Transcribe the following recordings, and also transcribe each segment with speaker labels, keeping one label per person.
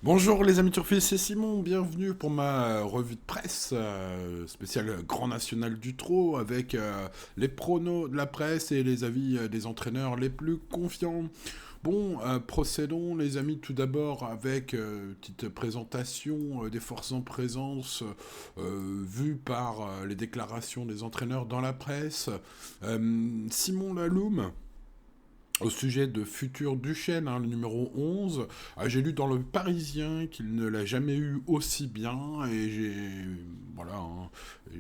Speaker 1: Bonjour les amis turfistes, c'est Simon, bienvenue pour ma revue de presse spéciale Grand National du Trot avec les pronos de la presse et les avis des entraîneurs les plus confiants. Bon, procédons les amis tout d'abord avec une petite présentation des forces en présence vues par les déclarations des entraîneurs dans la presse. Simon Laloum, au sujet de Futur Duchesne, le numéro 11, j'ai lu dans Le Parisien qu'il ne l'a jamais eu aussi bien, et voilà,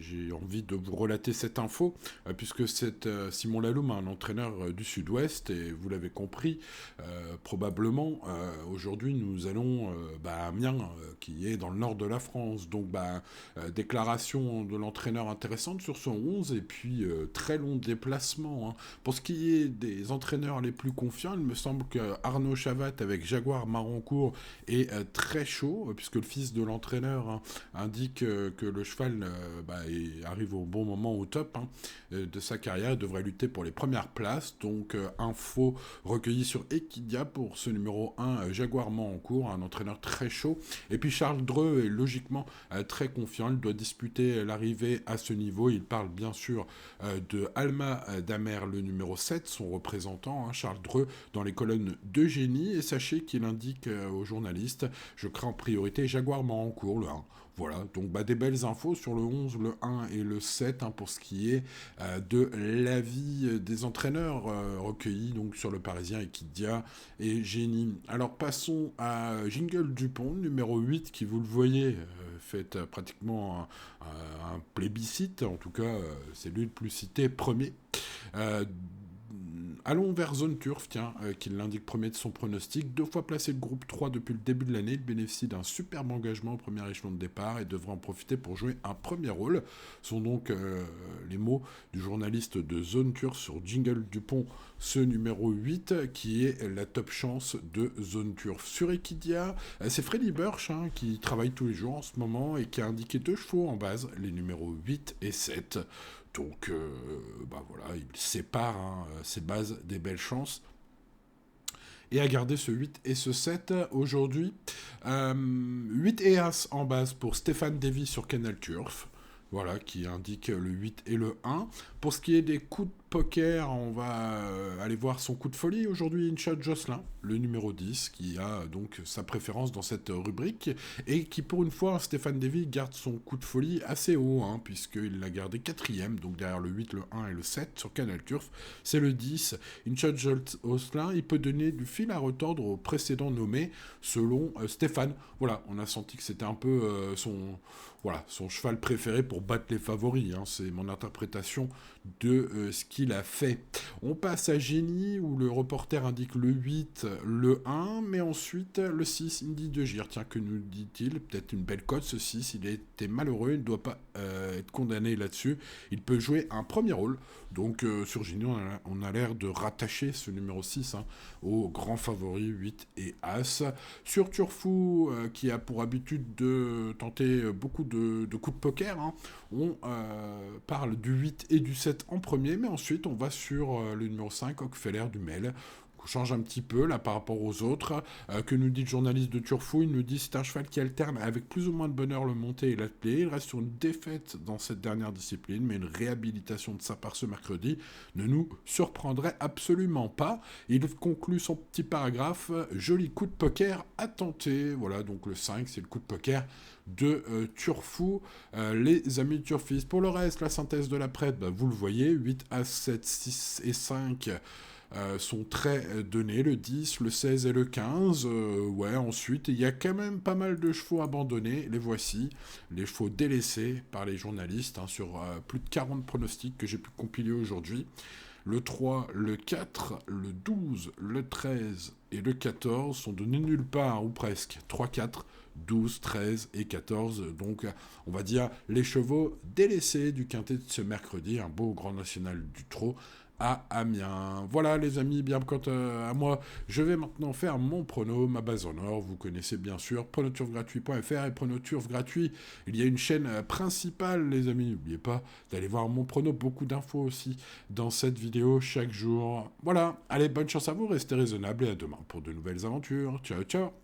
Speaker 1: j'ai envie de vous relater cette info, puisque c'est Simon Laloum, un entraîneur du Sud-Ouest, et vous l'avez compris, probablement, aujourd'hui nous allons à Amiens, qui est dans le nord de la France, donc déclaration de l'entraîneur intéressante sur son 11, et puis très long déplacement, hein. Pour ce qui est des entraîneurs les plus confiants, il me semble que Arnaud Chavat avec Jaguar Marencourt est très chaud, puisque le fils de l'entraîneur indique que le cheval arrive au bon moment, au top de sa carrière, il devrait lutter pour les premières places. Donc info recueillie sur Equidia pour ce numéro 1, Jaguar Marencourt, un entraîneur très chaud. Et puis Charles Dreux est logiquement très confiant, il doit disputer l'arrivée à ce niveau. Il parle bien sûr de Alma Damer, le numéro 7, son représentant, Charles Dreux, dans les colonnes d'Eugénie. Et sachez qu'il indique aux journalistes: je crains en priorité Jaguar Marencourt, le 1. Voilà, donc des belles infos sur le 11, le 1 et le 7 pour ce qui est de l'avis des entraîneurs recueillis donc sur Le Parisien, Equidia et Génie. Alors passons à Jingle Dupont, numéro 8, qui vous le voyez fait pratiquement un plébiscite, en tout cas c'est lui le plus cité premier. Euh, Allons vers Zone Turf, tiens, qui l'indique premier de son pronostic. 2 fois placé de groupe 3 depuis le début de l'année, il bénéficie d'un superbe engagement au premier échelon de départ et devrait en profiter pour jouer un premier rôle. Ce sont donc les mots du journaliste de Zone Turf sur Jingle Dupont, ce numéro 8, qui est la top chance de Zone Turf. Sur Equidia, c'est Freddy Burch qui travaille tous les jours en ce moment et qui a indiqué 2 chevaux en base, les numéros 8 et 7. Donc, voilà, il sépare ses bases des belles chances. Et à garder ce 8 et ce 7 aujourd'hui. 8 et As en base pour Stéphane Davy sur Canal Turf. Voilà, qui indique le 8 et le 1. Pour ce qui est des coups de poker, on va aller voir son coup de folie aujourd'hui, Inchad Jocelyn, le numéro 10, qui a donc sa préférence dans cette rubrique, et qui pour une fois, Stéphane Davy garde son coup de folie assez haut, puisqu'il l'a gardé 4ème, donc derrière le 8, le 1 et le 7 sur Canal Turf, c'est le 10. Inchad Jocelyn, il peut donner du fil à retordre au précédent nommé, selon Stéphane. Voilà, on a senti que c'était un peu son cheval préféré pour battre les favoris. C'est mon interprétation de ce qu'il a fait. On passe à Génie, où le reporter indique le 8, le 1, mais ensuite le 6, Indy de Gire. Tiens, que nous dit-il? Peut-être une belle cote, ce 6. Il a été malheureux, il ne doit pas être condamné là-dessus. Il peut jouer un premier rôle. Donc sur Génie, on a l'air de rattacher ce numéro 6 aux grands favoris 8 et As. Sur Turfou, qui a pour habitude de tenter beaucoup de coups de poker, on parle du 8 et du 7 en premier, mais ensuite on va sur le numéro 5, Hockfeller du Mel. On change un petit peu là par rapport aux autres. Que nous dit le journaliste de Turfou? Il nous dit c'est un cheval qui alterne avec plus ou moins de bonheur le monté et l'attelé. Il reste sur une défaite dans cette dernière discipline, mais une réhabilitation de sa part ce mercredi ne nous surprendrait absolument pas. Il conclut son petit paragraphe: joli coup de poker à tenter. Voilà, donc le 5, c'est le coup de poker de Turfou, les amis turfistes. Pour le reste, la synthèse de la prête, vous le voyez, 8, As, 7, 6 et 5 sont très donnés, le 10, le 16 et le 15. Ensuite, il y a quand même pas mal de chevaux abandonnés. Les voici, les chevaux délaissés par les journalistes, sur plus de 40 pronostics que j'ai pu compiler aujourd'hui. Le 3, le 4, le 12, le 13 et le 14 sont donnés nulle part, ou presque. 3, 4, 12, 13 et 14. Donc, on va dire les chevaux délaissés du quintet de ce mercredi. Un beau grand national du trot à Amiens. Voilà les amis, bien quant à moi, je vais maintenant faire mon prono, ma base en or. Vous connaissez bien sûr pronoturfgratuit.fr et pronoturf gratuit. Il y a une chaîne principale les amis, n'oubliez pas d'aller voir mon prono, beaucoup d'infos aussi dans cette vidéo chaque jour. Voilà, allez, bonne chance à vous, restez raisonnables et à demain pour de nouvelles aventures. Ciao ciao.